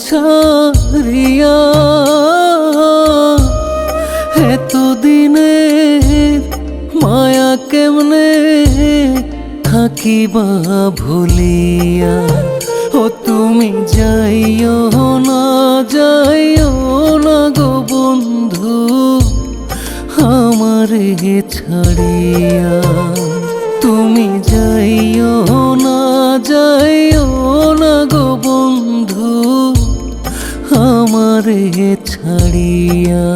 ছাড়িয়া এতদিনের মায়া কেমনে থাকিবা ভুলিয়া। ও তুমি যাইও না গো বন্ধু আমারে ছাড়িয়া। তুমি যাইও না গো বন্ধু আমারে ছাড়িয়া।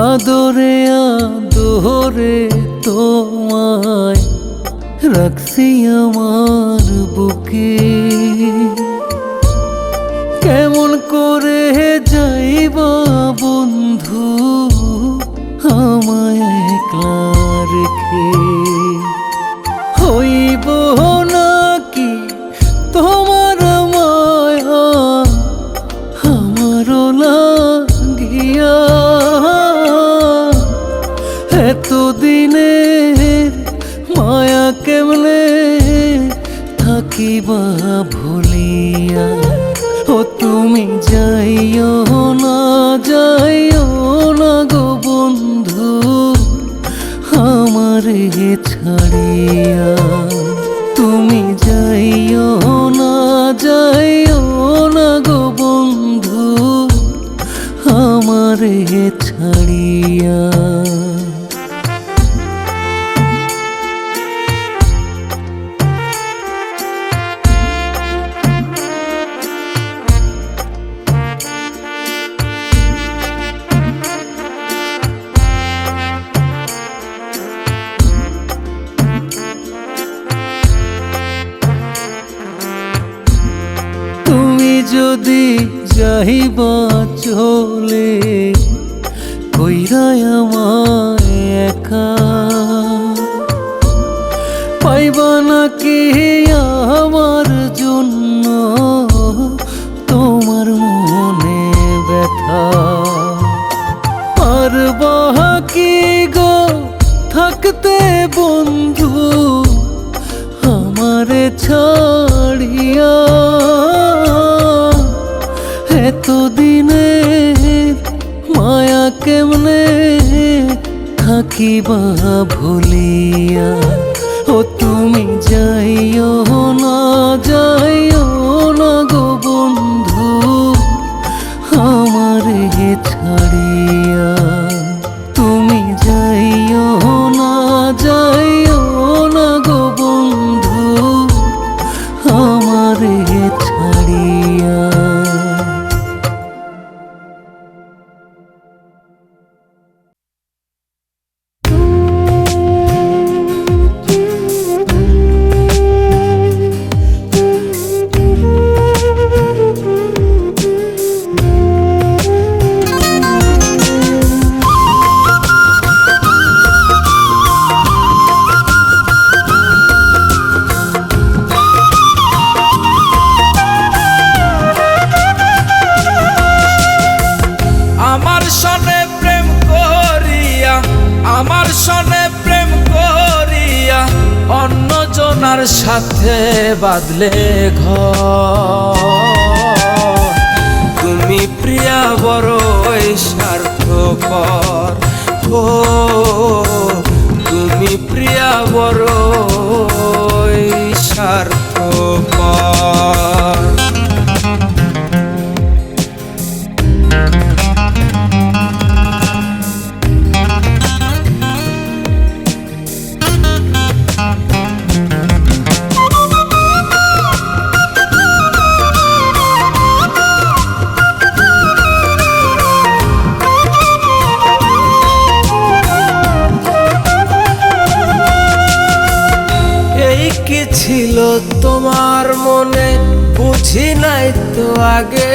আদরে আদরে তোমায় রাখছি আমার বুকে, কেমন করে যাইবা বন্ধু আমায় একলা রেখে। হইব নাকি তোমার মায়া আমারও লাগিয়া। এতদিনের মায়া কেমনে থাকিবা ভুলিয়া। ও তুমি যাইও না গো বন্ধু আমারে ছাড়িয়া। তুমি যাইও না গো বন্ধু আমারে ছাড়িয়া। যদি যাইবা চলে কইরা আমায় একা, পাইবা নাকি আমার জন্য তোমার মনে ব্যথা। পারবা কি গো থাকতে বন্ধু আমারে ছাড়িয়া। এতদিনের মায়া কেমনে থাকিবা ভুলিয়া। ও তুমি যাইও না গো বন্ধু আমারে ছাড়িয়া। তুমি যাইও না গো বন্ধু আমারে ছাড়িয়া। আমার সনে প্রেম করিয়া অন্য জনার সাথে বাঁধলে ঘর। তুমি প্রিয়া বড়ই স্বার্থপর, ও তুমি প্রিয়া বড়ই স্বার্থপর। কি ছিল তোমার মনে বুঝি নাই তো আগে,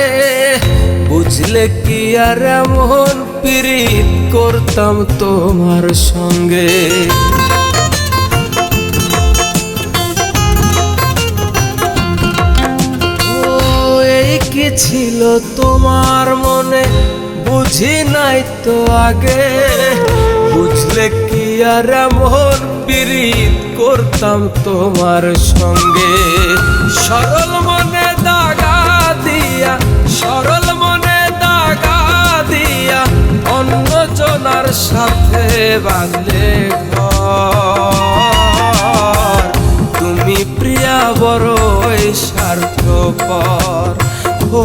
বুঝলে কি আর এমন পিরিত করতাম তোমার সঙ্গে। ও এই কি ছিল তোমার মনে, বুঝি নাই তো আগে। বুঝলে কি আর এমন পিরিত করতাম তোমার সঙ্গে। সরল মনে দাগা দিয়া, সরল মনে দাগা দিয়া অন্য জনার সাথে বাঁধলে ঘর। তুমি প্রিয়া বড়ই স্বার্থপর। ও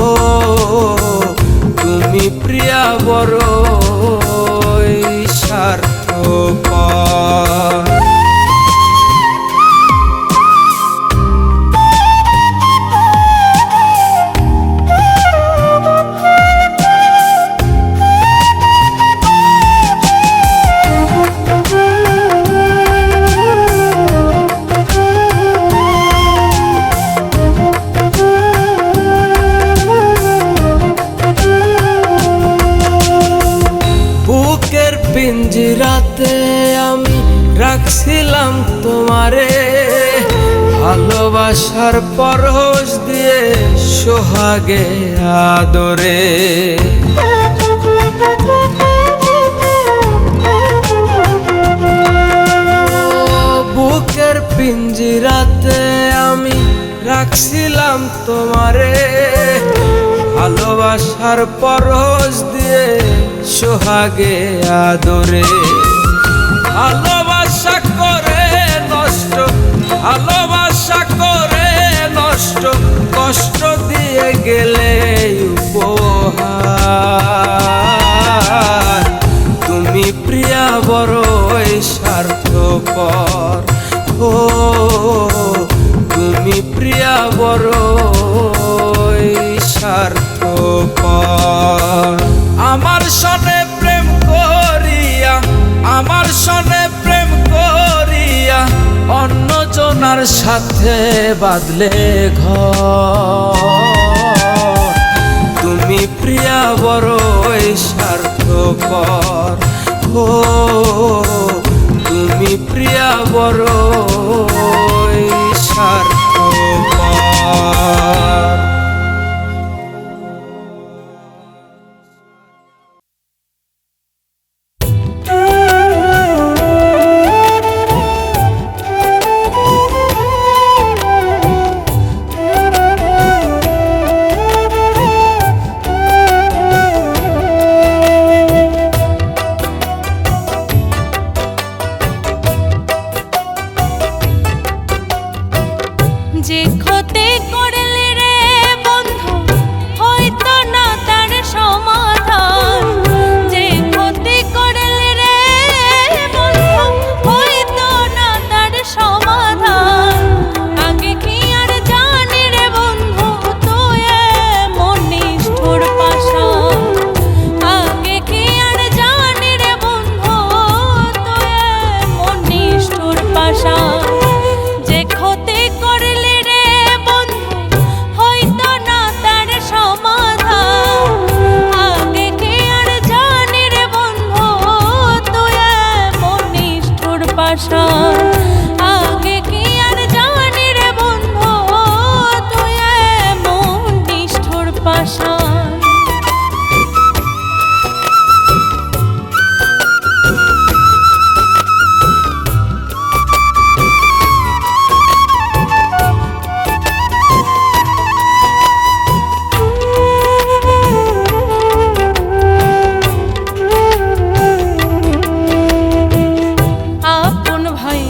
তুমি প্রিয়া বড়ই স্বার্থপর। পিঞ্জিরাতে আমি রাখছিলাম তোমারে, ভালোবাসার পরশ দিয়ে সোহাগে আদরে। বুকের পিঞ্জিরাতে আমি রাখছিলাম তোমারে, ভালোবাসার পরশ দিয়ে সোহাগে আদরে। ভালোবাসা করে নষ্ট, ভালোবাসা করে নষ্ট, কষ্ট দিয়ে গেলে উপহার। তুমি প্রিয়া বড়ই স্বার্থপর। ও তুমি প্রিয়া বড়ই স্বার্থপর। আমার সনে প্রেম করিয়া, আমার সনে প্রেম করিয়া অন্য জনার সাথে বাঁধলে ঘর। তুমি প্রিয়া বড়ই স্বার্থপর। ও তুমি প্রিয়া বড়ই স্বার্থপর। যে ক্ষতি করলে রে বন্ধু হয়তো না তার সমাধান। যে ক্ষতি করলে রে বন্ধু হয়তো না তার সমাধান। আগে কি আর জানি রে বন্ধু তুই এমন নিষ্ঠুর পাষাণ। আগে কি আর জানি রে বন্ধু তুই এমন নিষ্ঠুর পাষাণ। যে ক্ষতি করলে আগে কি আর জানি রে বন্ধু তুই এমন নিষ্ঠুর পাষাণ। আপন ভাই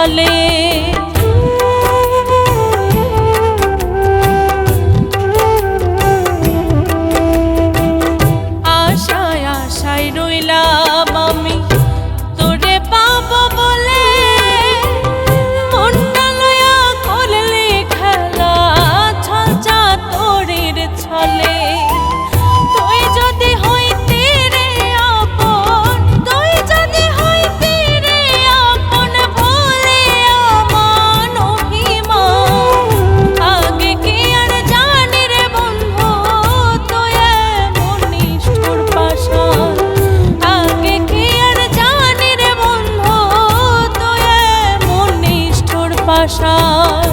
ছলে। আশায় আশায় রইলাম আমি তোরে পাবো বলে, মনটা লয়া করলে খেলা ছল চাতুরীর ছলে। তুই যদি হইতে রে আপন, তুই যদি হইতে রে আপন, ভুলে আমার অভিমান। আগে কি আর জানি রে বন্ধু তুই এমন নিষ্ঠুর পাষাণ। আগে কি আর জানি রে বন্ধু তুই এমন নিষ্ঠুর পাষাণ।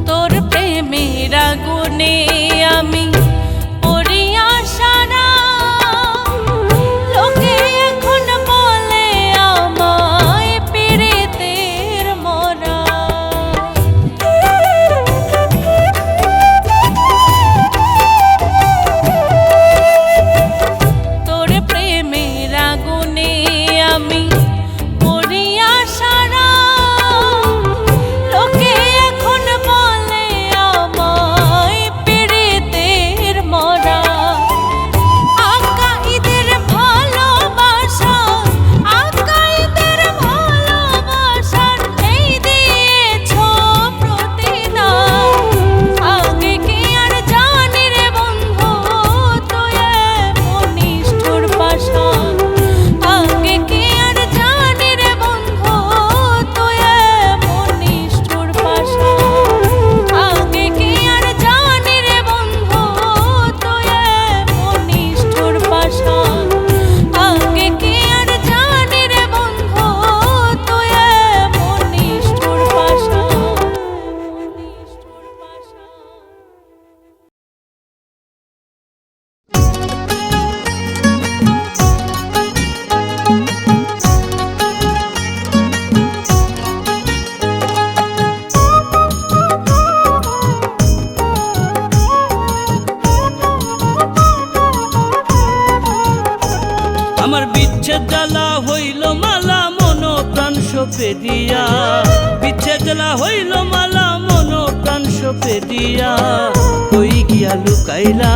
তোর প্রেমের আগুনে আমি পড়িয়া সারা, লোকে এখন বলে আমায় পীড়িতের মরা। তোর প্রেমের আগুনে আমি পড়িয়া সারা, লোকে এখন বলে আমায় পীড়িতের মরা। আকাইদের ভালোবাসা, আকাইদের ভালোবাসার এই দিয়েছ প্রতিদান। আগে কি আর জানি রে বন্ধু তুই এমন নিষ্ঠুর পাষাণ। আগে কি আর জানি রে বন্ধু তুই এমন নিষ্ঠুর পাষাণ। আগে কি আর জানি রে বন্ধু তুই এমন নিষ্ঠুর পাষাণ। আগে কি আর জানি রে বন্ধু তুই এমন নিষ্ঠুর পাষাণ। আমার বিচ্ছেদ জ্বালা হইল মালা মন প্রাণ সপে দিয়া, বিচ্ছেদ জ্বালা হইল মালা মন প্রাণ সপে দিয়া। কই গিয়া লুকাইলা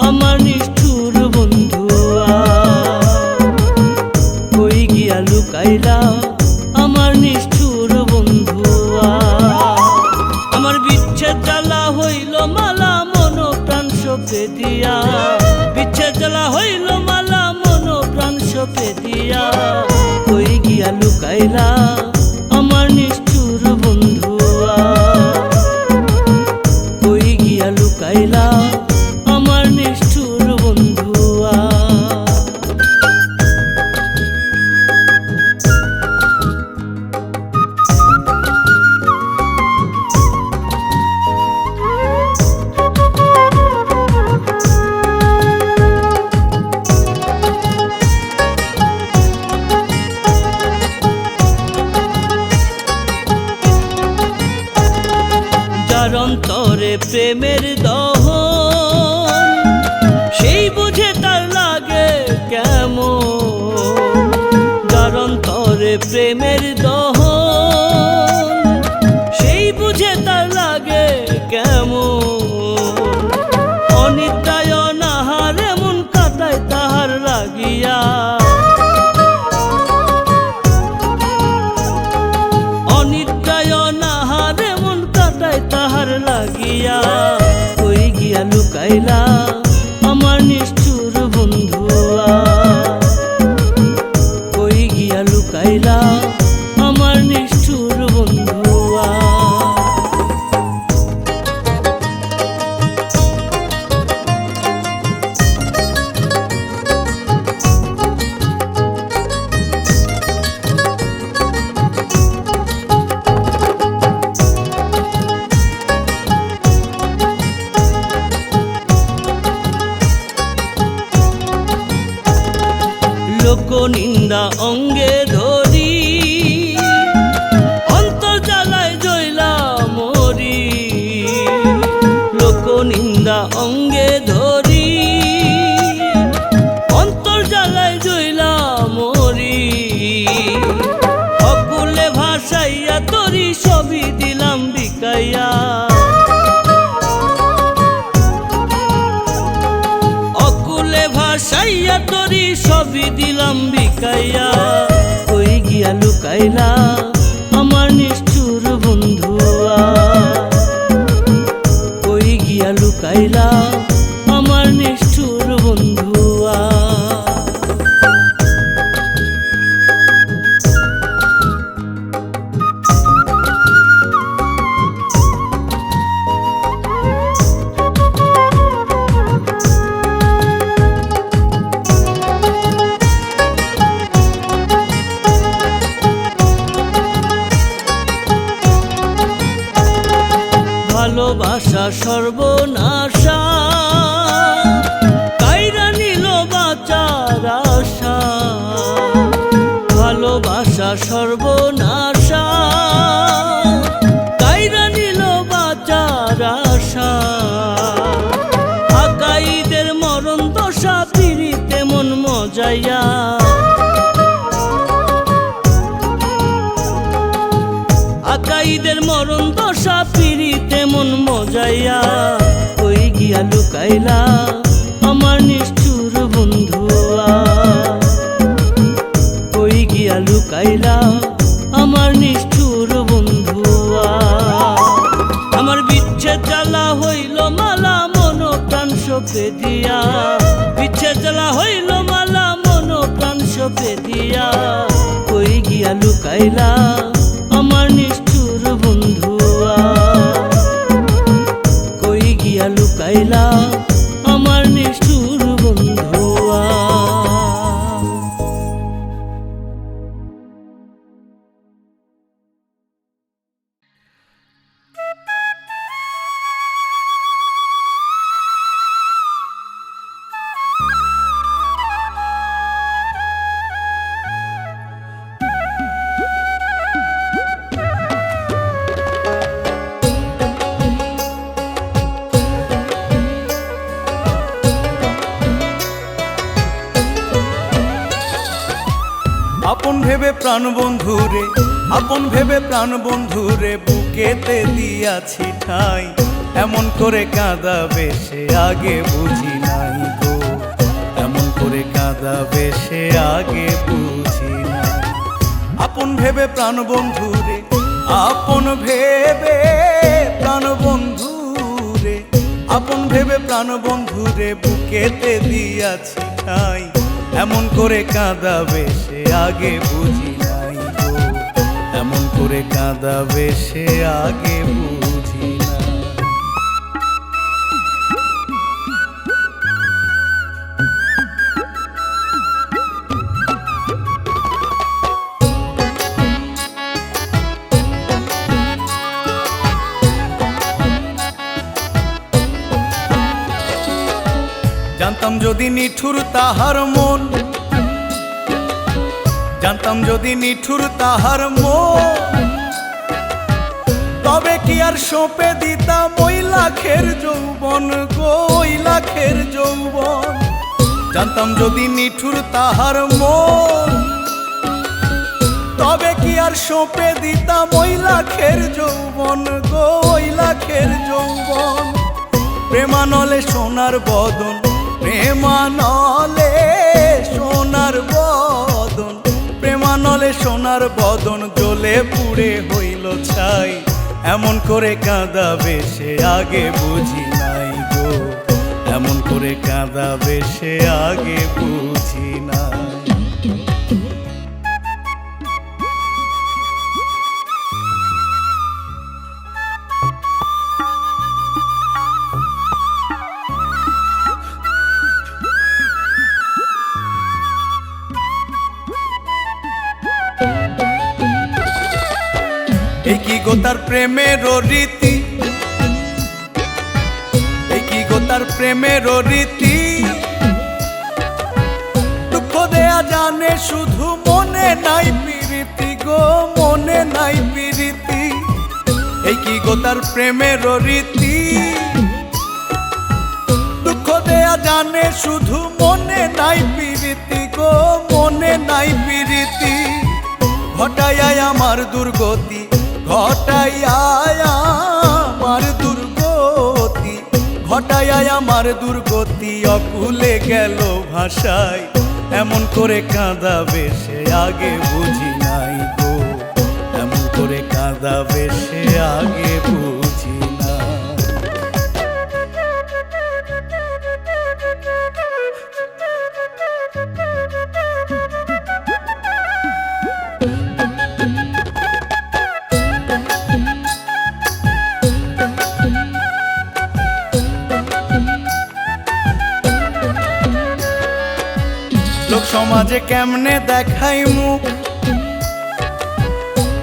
আমার নিষ্ঠুর বন্ধুয়া, কই গিয়া লুকাইলা আমার নিষ্ঠুর বন্ধুয়া। আমার বিচ্ছেদ জ্বালা হইল মালা মন প্রাণ সপে দিয়া, বিচ্ছেদ জ্বালা হইল মালা মন প্রাণ সপে দিয়া। কই গিয়া লুকাইলা আমার নিষ্ঠুর বন্ধুয়া, কই গিয়া লুকাইলা আমার নিষ্ঠুর বন্ধুয়া। যার অন্তরে প্রেমের দহন, সেই বুঝে তার লাগে কেমন। যার অন্তরে প্রেমের দহন, সেই বুঝে তার লাগে কেমন। অনিদ্রায় অনাহার এমন কাটায় তাহার লাগিয়া, অনিদ্রায় অনাহার এমন কাটায় তাহার লাগিয়া। কই গিয়া লুকাইলা আমার নিষ্ঠুর বন্ধুয়া, কই গিয়া লুকাইলা আমার নিষ্ঠুর বন্ধুয়া। নিন্দা অঙ্গে ধরি, অন্তর জ্বালায় জয়লা মরি। লোক নিন্দা অঙ্গে ধরি, অন্তর জ্বালায় জয়লা মরি। অকুলে ভাসাইয়া তরি সবই দিলাম বিকাইয়া, অকুলে ভাসাইয়া তরি সবই দিলাম বিকাইয়া। কই গিয়া লুকাইলা আমার নিষ্ঠুর বন্ধুয়া, কই গিয়া লুকাইলা আমার নিষ্ঠুর বন্ধুয়া। ভালোবাসা সর্বনাশা কাইরা নিল বাঁচার আশা, ভালোবাসা সর্বনাশা কাইরা নিল বাঁচার আশা। আকাইদের মরণ দশা পিড়িতে মন মজাইয়া, আকাইদের মরণ দশা পিড়িতে মন মজাইয়া। কই গিয়া লুকাইলা আমার নিষ্ঠুর বন্ধুয়া, কই গিয়া লুকাইলা আমার নিষ্ঠুর বন্ধুয়া। আমার বিচ্ছেদ জ্বালা হইল মালা মন প্রাণ সপে দিয়া, বিচ্ছেদ জ্বালা হইল মালা মন প্রাণ সপে দিয়া। কই গিয়া লুকাইলা আমার নিষ্ঠুর বন্ধুয়া, কই গিয়া লুকাইলা আমার নিষ্ঠুর বন্ধুয়া। আপন ভেবে প্রাণ বন্ধুরে, আপন ভেবে প্রাণ বন্ধুরে বুকেতে দিয়াছি ঠাই। এমন করে কাঁদাবে সে আগে বুঝি নাই গো, এমন করে কাঁদাবে সে আগে বুঝি নাই। আপন ভেবে প্রাণ বন্ধুরে, আপন ভেবে প্রাণ বন্ধুরে, আপন ভেবে প্রাণ বন্ধুরে বুকেতে দিয়াছি ঠাই। এমন করে কাঁদাবে সে আগে বুঝি নাই গো, এমন করে কাঁদাবে সে আগে বুঝি নাই। জানতাম যদি নিঠুর তাহার মন, জানতাম যদি নিঠুর তাহার মন, তবে কি আর সঁপে দিতাম ওই লাখের যৌবন গো, ওই লাখের যৌবন। জানতাম যদি নিঠুর তাহার মন, তবে কি আর সঁপে দিতাম ওই লাখের যৌবন গো, ওই লাখের যৌবন। প্রেমানলে সোনার বদন, প্রেমানলে সোনার বদন, প্রেমানলে সোনার বদন জ্বলে পুড়ে হইল ছাই। এমন করে কাঁদাবে সে আগে বুঝি নাই গো, এমন করে কাঁদাবে সে আগে বুঝি নাই। কি গো তার প্রেমের রীতি, কি গো তার প্রেমের রীতি। দুঃখ দেয়া জানে শুধু মনে নাই প্রীতি গো, মনে নাই প্রীতি। এই কি গো তার প্রেমের রীতি। দুঃখ দেয়া জানে শুধু মনে নাই প্রীতি গো, মনে নাই প্রীতি। ঘটাইয়া আমার দুর্গতি, ঘটাইয়া আমার দুর্গতি, ঘটাইয়া আমার দুর্গতি। অকুলে গেল ভাষায়, এমন করে কাঁদাবে সে আগে বুঝি নাই গো, এমন করে কাঁদাবে সে আগে বুঝি না। লোক সমাজে কেমনে দেখাই মুখ,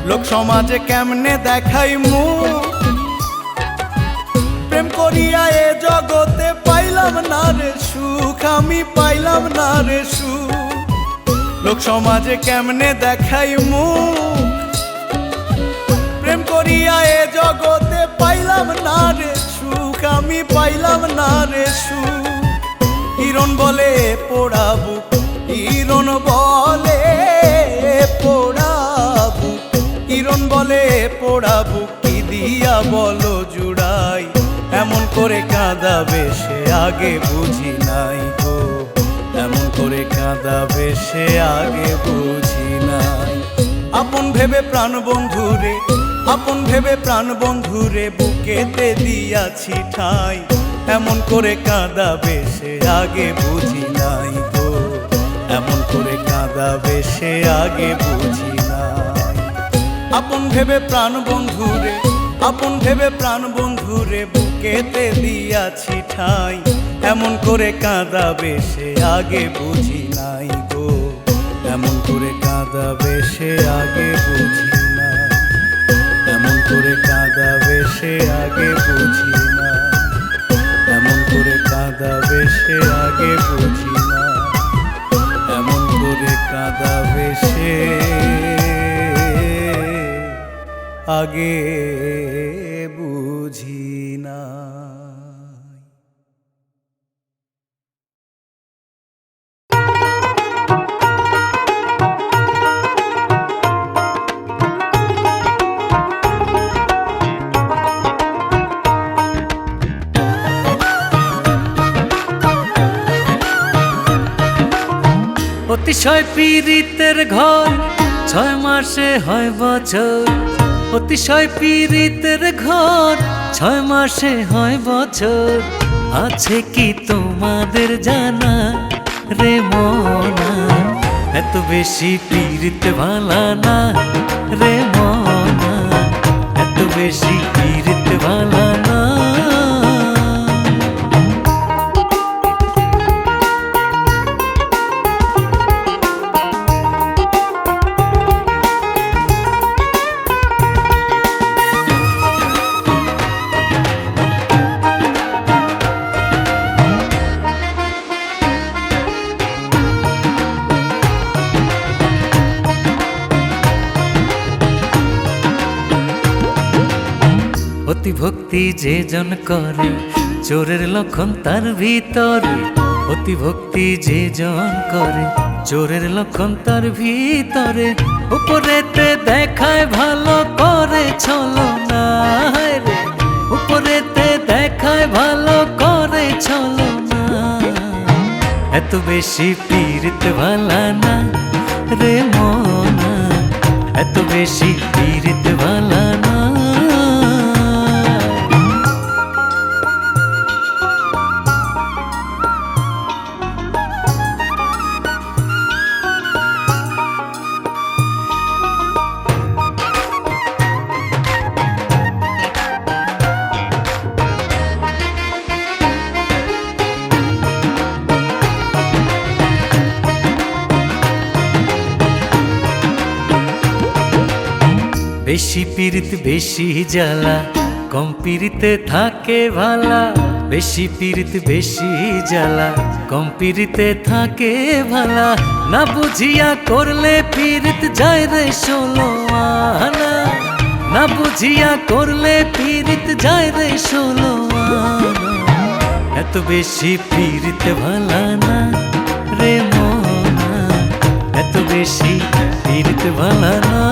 লোক সমাজে কেমনে দেখাই মুখ। প্রেম করিয়া এ জগতে পাইলাম না রে সুখ, আমি পাইলাম না রে সুখ। লোক সমাজে কেমনে দেখাই মুখ, প্রেম করিয়া এ জগতে পাইলাম না রে সুখ, আমি পাইলাম না রে সুখ। হিরণ বলে পোড়াবু, হিরণ বলে পোড়াবু, হিরণ বলে পোড়াবু। কি দিয়া বলো জুড়াই, এমন করে কাঁদাবে সে আগে বুঝি নাই গো, এমন করে কাঁদাবে সে আগে বুঝি নাই। আপন ভেবে প্রাণ বন্ধুরে, আপন ভেবে প্রাণ বন্ধুরে বুকেতে দিয়াছি ঠাই। এমন করে কাঁদাবে সে আগে বুঝি নাই গো, এমন করে কাঁদাবে সে আগে বুঝি নাই। আপন ভেবে প্রাণ বন্ধুরে, আপন ভেবে প্রাণ বন্ধুরে বুকেতে দিয়াছি ঠাই। এমন করে কাঁদাবে সে আগে বুঝি নাই গো, এমন করে কাঁদাবে সে আগে বুঝি নাই, এমন করে কাঁদাবে সে আগে বুঝি নাই, এমন করে কাঁদাবে সে আগে বুঝি না, এমন করে কাঁদাবে সে আগে বুঝি না। অতিশয় পীড়িতের ঘর 6 মাসে হয় বছর, অতিশয় পীড়িতের ঘর 6 মাসে হয় বছর। আছে কি তোমাদের জানা রে মনা, এত বেশি পীড়িত ভালা না রে মনা, এত বেশি পীড়িত ভালা না। অতি ভক্তি যে জন করে চোরের লক্ষণ তার ভিতরে, অতি ভক্তি যে জন করে চোরের লক্ষণ তার ভিতরে। উপরেতে দেখায় ভালো করে ছলনা রে, উপরেতে দেখায় ভালো করে ছলনা। এত বেশি পীড়িত ভালা না রে মনা, এত বেশি পীড়িত ভালা না। বেশি পীড়িত বেশি জ্বালা, কম পীড়িতে থাকে ভালা। বেশি পীড়িত বেশি জ্বালা, কম পীড়িতে থাকে ভালা। না বুঝিয়া করলে পীড়িত যায় রে 16 আনা, না বুঝিয়া করলে পীড়িত যায় রে 16 আনা। এত বেশি পীড়িত ভালা না রে মোনা, এত বেশি পীড়িত ভালা না।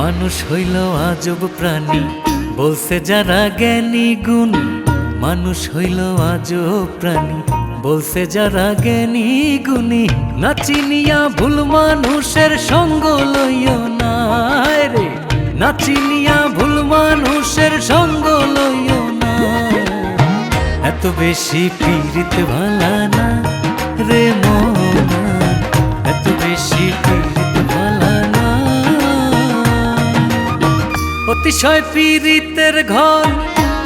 মানুষ হইল আজব প্রাণী বলছে যারা জ্ঞানী গুণী, মানুষ হইল আজব প্রাণী বলছে যারা জ্ঞানী গুণী। না চিনিয়া ভুল মানুষের সঙ্গ লইও না রে, না চিনিয়া ভুল মানুষের সঙ্গ লইও না। এত বেশি পীড়িত ভালা না রে মোনা, এত বেশি পীড়িত ভালা না। অতিশয় পীড়িতের ঘর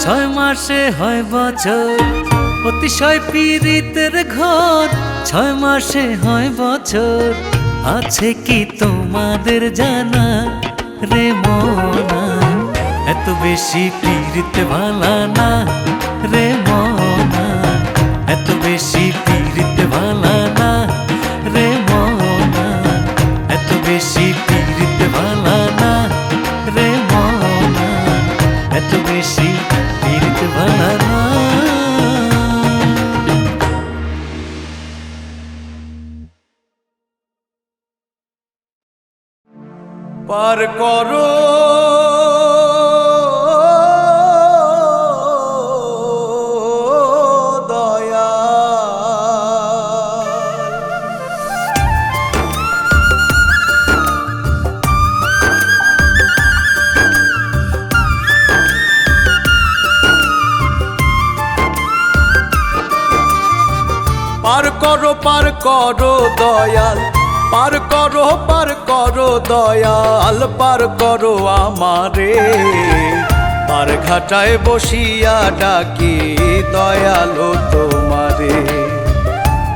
6 মাসে হয় বছর, অতিশয় পীড়িতের ঘর 6 মাসে হয় বছর। আছে কি তোমাদের জানা রে মোনা, এত বেশি পীড়িত ভালা না রে মোনা, এত বেশি পীড়িত ভালা না রে মোনা, এত বেশি পীড়িত ভালা না রে মোনা, এত বেশি পীড়িত ভালা না। পার করো দয়া, পার করো দয়াল, পার করো দয়াল, পার করো আমারে। পার ঘাটায় বসিয়া ডাকি দয়ালো তোমারে,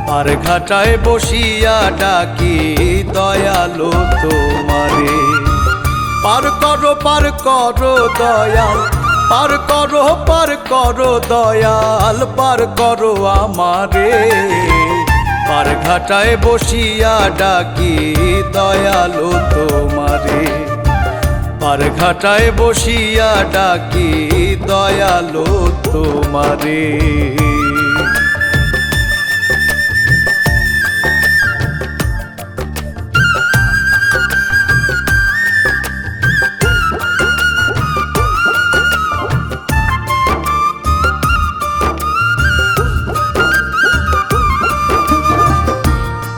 পার ঘাটায় বসিয়া ডাকি দয়ালো তোমারে। পার করো দয়াল, পার করো দয়াল, পার করো আমারে। পার ঘাটায় বসিয়া ডাকি দয়ালো তোমারে, পার ঘাটায় বসিয়া ডাকি দয়ালো তোমারে।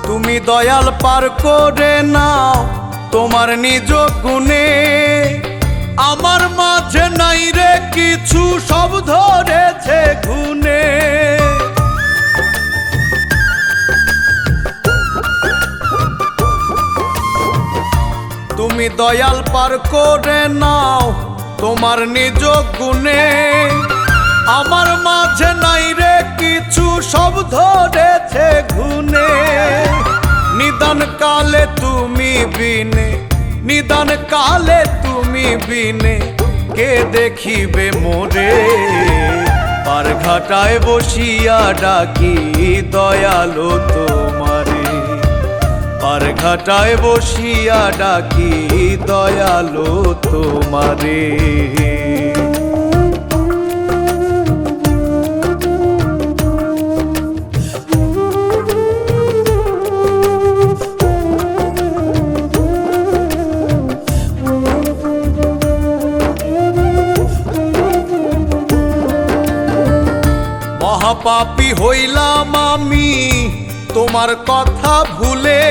তুমি দয়াল পার করে নাও তোমার নিজ গুণে, আমার মাঝে নাই রে কিছু সব ধরেছে গুণে। তুমি দয়াল পার করে নাও তোমার নিজ গুণে, আমার মাঝে নাই রে কিছু সব ধরেছে গুণে। নিদান কালে তুমি বিনে, নিদান কালে তুমি বিনে কে দেখিবে মোরে। পার ঘাটায় বসিয়া ডাকি দয়ালো তোমারে, পার ঘাটায় বসিয়া ডাকি দয়ালো তোমারে। মহাপাপী হইলাম আমি তোমার কথা ভুলে,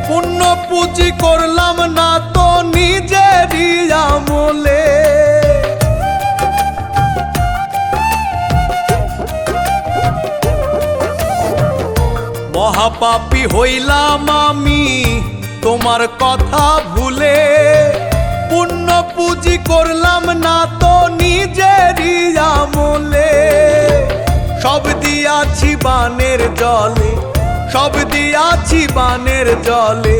পুণ্য পুঁজি করলাম না তো নিজেরই আমলে। মহাপাপী হইলাম আমি তোমার কথা ভুলে, পুণ্য পুঁজি করলাম না তো নিজেরই আমলে। সব দিয়াছি বানের জলে, সব দিয়াছি বানের জলে,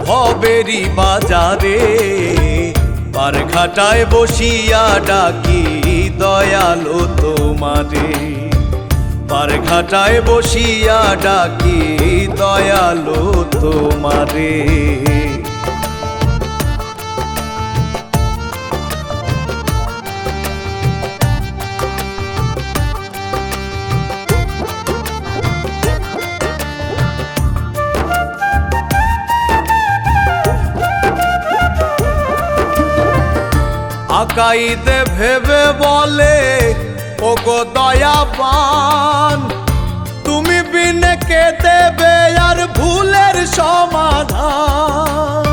ভবেরি বাজারে। পার ঘাটায় বসিয়া ডাকি দয়ালো তোমারে, পার ঘাটায় বসিয়া ডাকি দয়ালো তোমারে। আকাইতে ভেবে বলে ওগো দয়াবান, তুমি বিনে কে দেবে আর ভুলের সমাধান।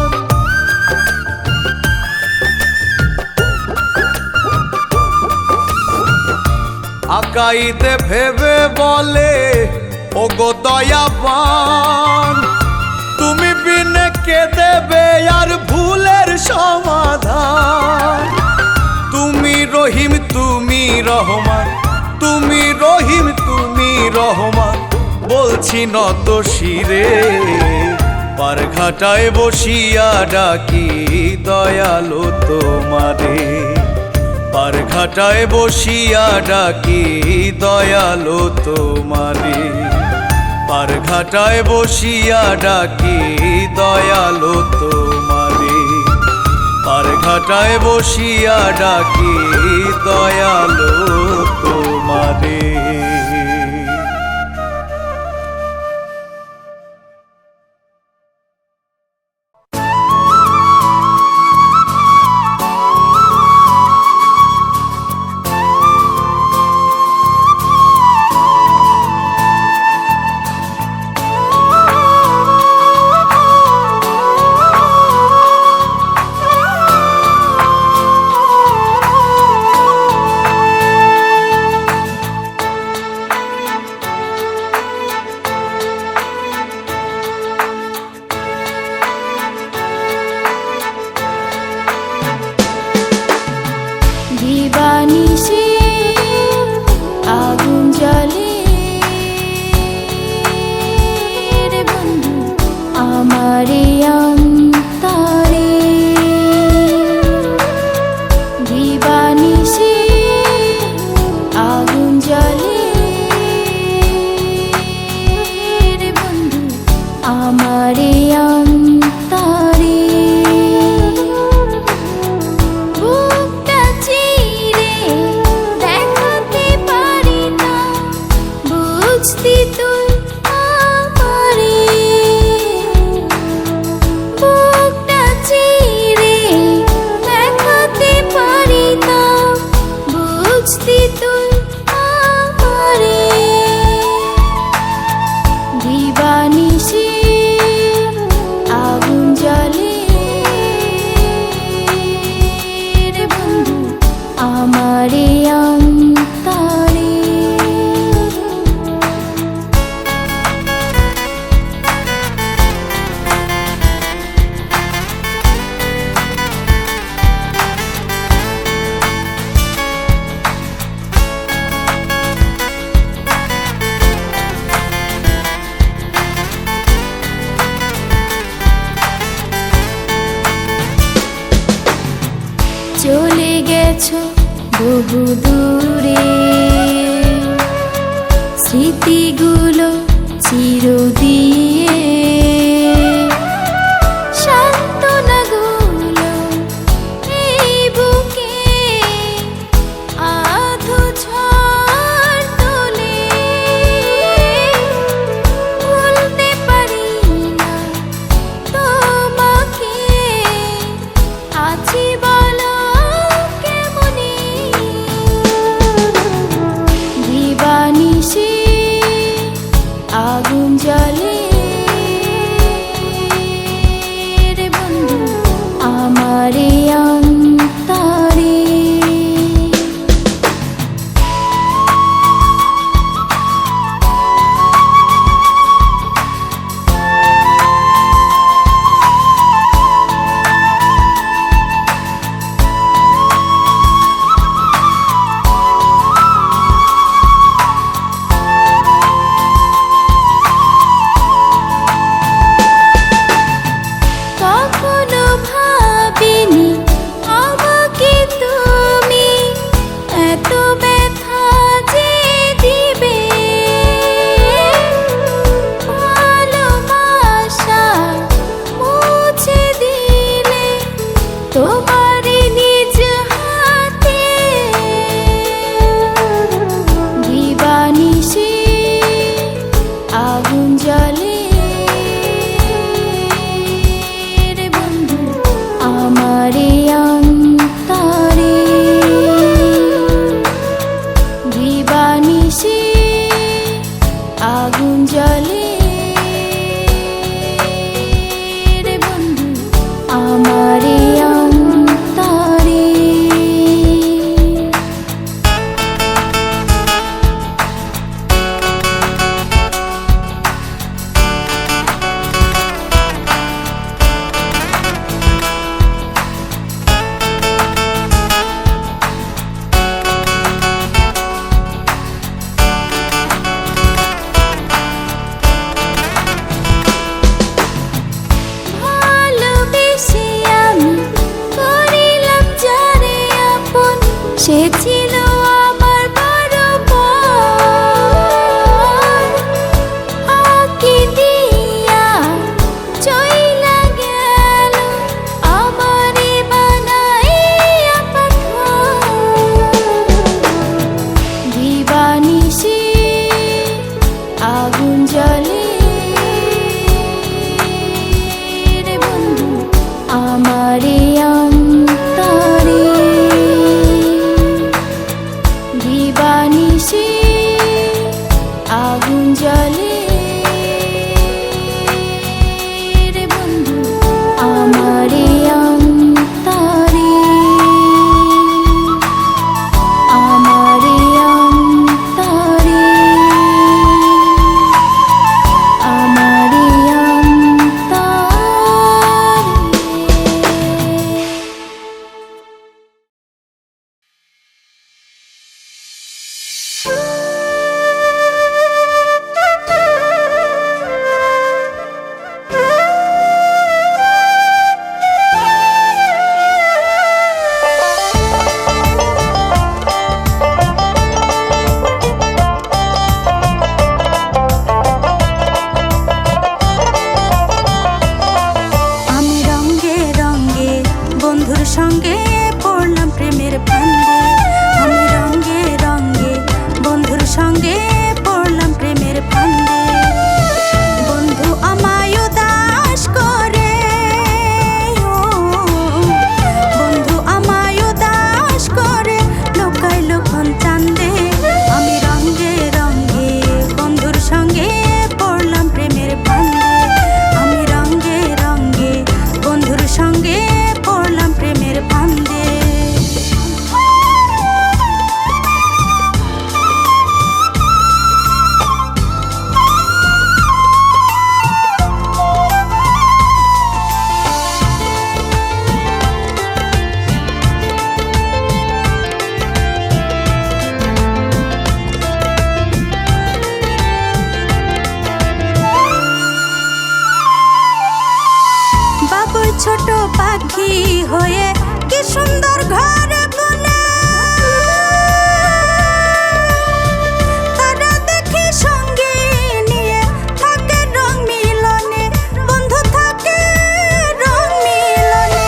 আকাইতে ভেবে বলে ওগো দয়াবান, তুমি বিনে কে দেবে আর ভুলের সমাধান। তুমি রহিম তুমি রহমান, তুমি রহিম তুমি রহমান, বলছি নত শিরে। পার ঘাটায় বসিয়া ডাকি দয়ালো তোমারে, পার ঘাটায় বসিয়া ডাকি দয়ালো তোমারে। পার ঘাটায় বসিয়া ডাকি দয়ালো তোমারে, পার ঘাটায় বসিয়া ডাকি দয়ালো তোমারে। দিবানিশি আগুন জ্বলে রে বন্ধু আমারে অন্তরে। দিবানিশি আগুন জ্বলে রে বন্ধু আমারে অন্তরে। বুঝতি তুই আমারে, বুকটা চিরে দেখাতে পারি না। বুঝতি তুই আমারে, দিবানিশি আগুন জ্বলে রে বন্ধু আমারে অন্তরে। চলে গেছো বহু দূরে, স্মৃতিগুলো চির দিয়ে। সান্ত্বনাগুলো এই বুকে আধো ঝড় তোলে। ভুলতে পারি না তোমাকে, আছি বলো কেমনে। দিবানিশি আগুন জ্বলে আগুন জ্বলে রে বন্ধু আমার এই অন্তরে। ভালোবেসে আমি করিলাম যারে আপন, সে ছিল আমার বড় পর। ফাঁকি দিয়া চইলা গেল আমারে বানাইয়া পাথর। দিবানিশি আগুন জ্বলে রে বন্ধু আমার এই অন্তরে। দিবানিশি আগুন জ্বলে রে বন্ধু আমার এই অন্তরে। আমার এই অন্তরে। আমার এই আমি রঙে রঙে বন্ধুর সঙ্গে পড়লাম প্রেমের ফান্দে। আমি রঙে রঙে বন্ধুর সঙ্গে পড়লাম প্রেমের ফান্দে। বন্ধু আমায় উদাস করে, ও বন্ধু আমায় উদাস করে লোকাইলো কোন চান্দে। আমি রঙে রঙে বন্ধুর সঙ্গে পড়লাম প্রেমের ফান্দে। আমি রঙে রঙে বন্ধুর সঙ্গে পড়লাম প্রেমের ফান্দে। বাবুই ছোট পাখি হয়ে কি সুন্দর ঘরে বনে। তারা দেখি সঙ্গে নিয়ে থাকে রং মিলনে, বন্ধু থাকে রং মিলনে।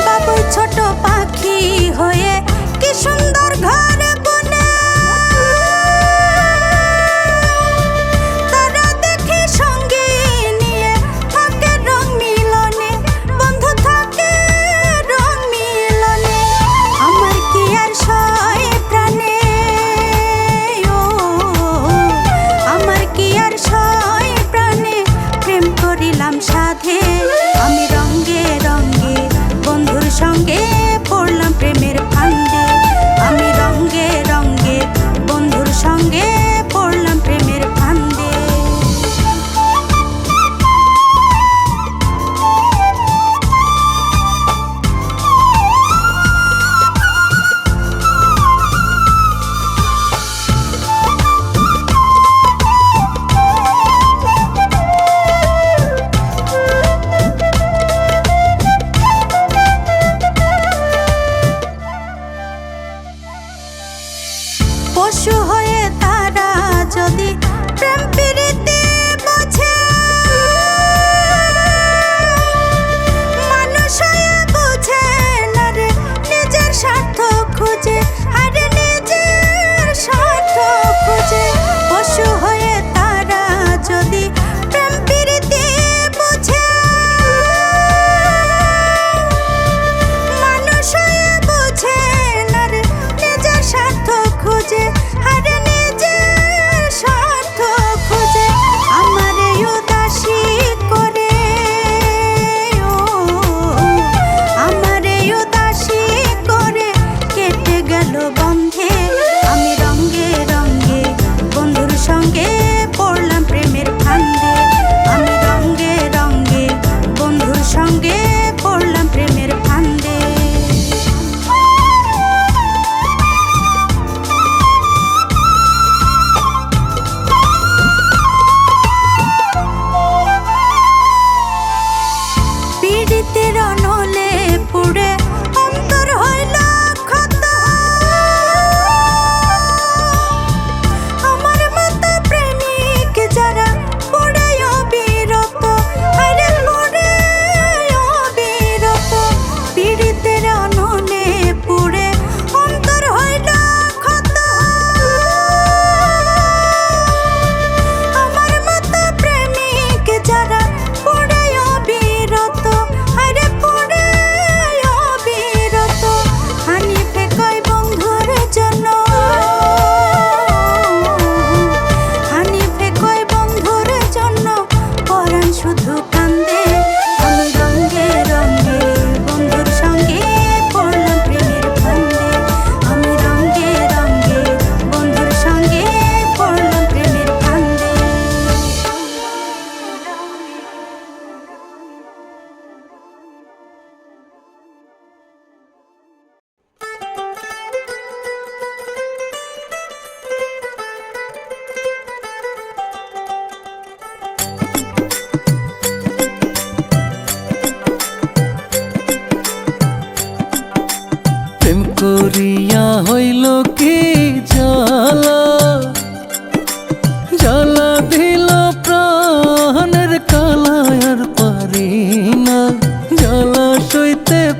বাবুই ছোট পাখি হয়ে কি সুন্দর ঘরে বনে। তারা দেখি সঙ্গে নিয়ে থাকে রং মিলনে, বন্ধু থাকে রং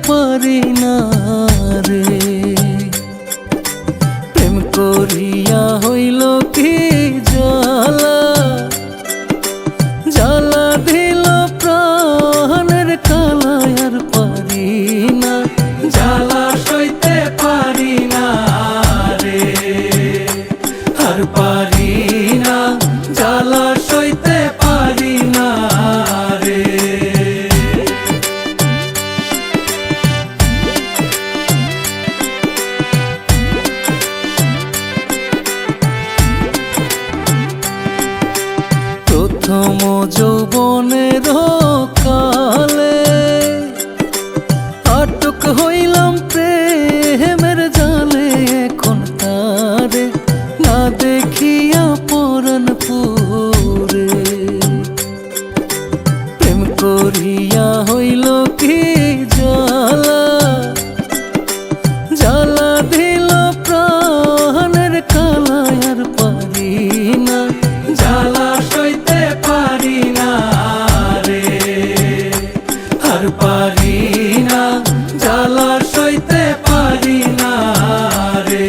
পারি না রে। প্রেম করিয়া হইল কি জ্বালা, জ্বালা দিল প্রাণের কালা, আর পারি না জ্বালা সইতে পারি না রে, আর পারি না জ্বালা সইতে পারি না রে। প্রথম যৌবনের কালে আটক হইলাম প্রেমের জালে, এখন তারে না দেখিয়া পরাণ পুরে। প্রেম করিয়া হইল কি জ্বালা, জ্বালা দিল প্রাণের কালা, আর পারি না জ্বালা সইতে পারি না রে, আর পারি না জ্বালা সইতে পারি না রে।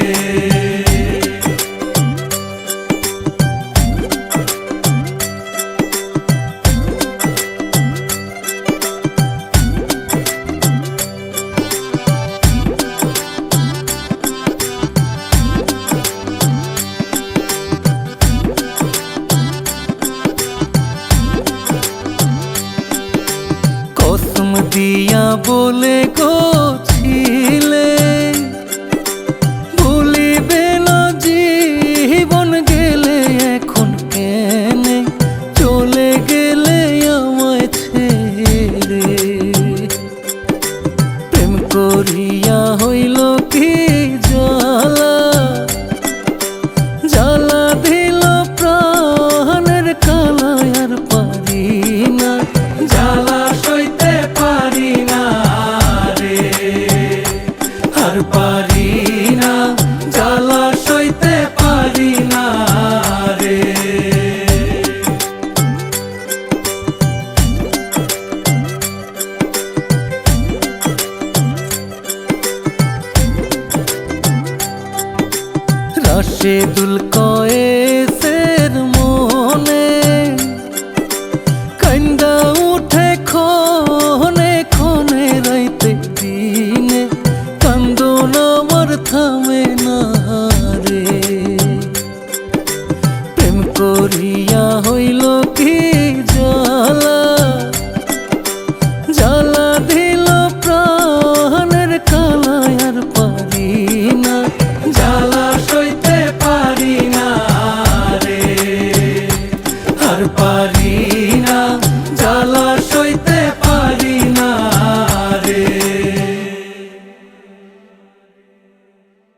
কসম দিয়া বলে গছিলে, ভুলিবে না জীবন গেলে, এখন কেনে চলে গেলে আমায় ছেড়ে। প্রেম করিয়া হইল কি জ্বালা, জ্বালা দিল প্রাণের কালা, আর পারি না জ্বালা সইতে পারি না রে, আর পারি না জ্বালা সইতে পারি না রে। রাশেদুল কয়েসের মনে কান্দা উঠে ক্ষণে ক্ষণে, রাইতে দিনে কান্দন আমার থামে না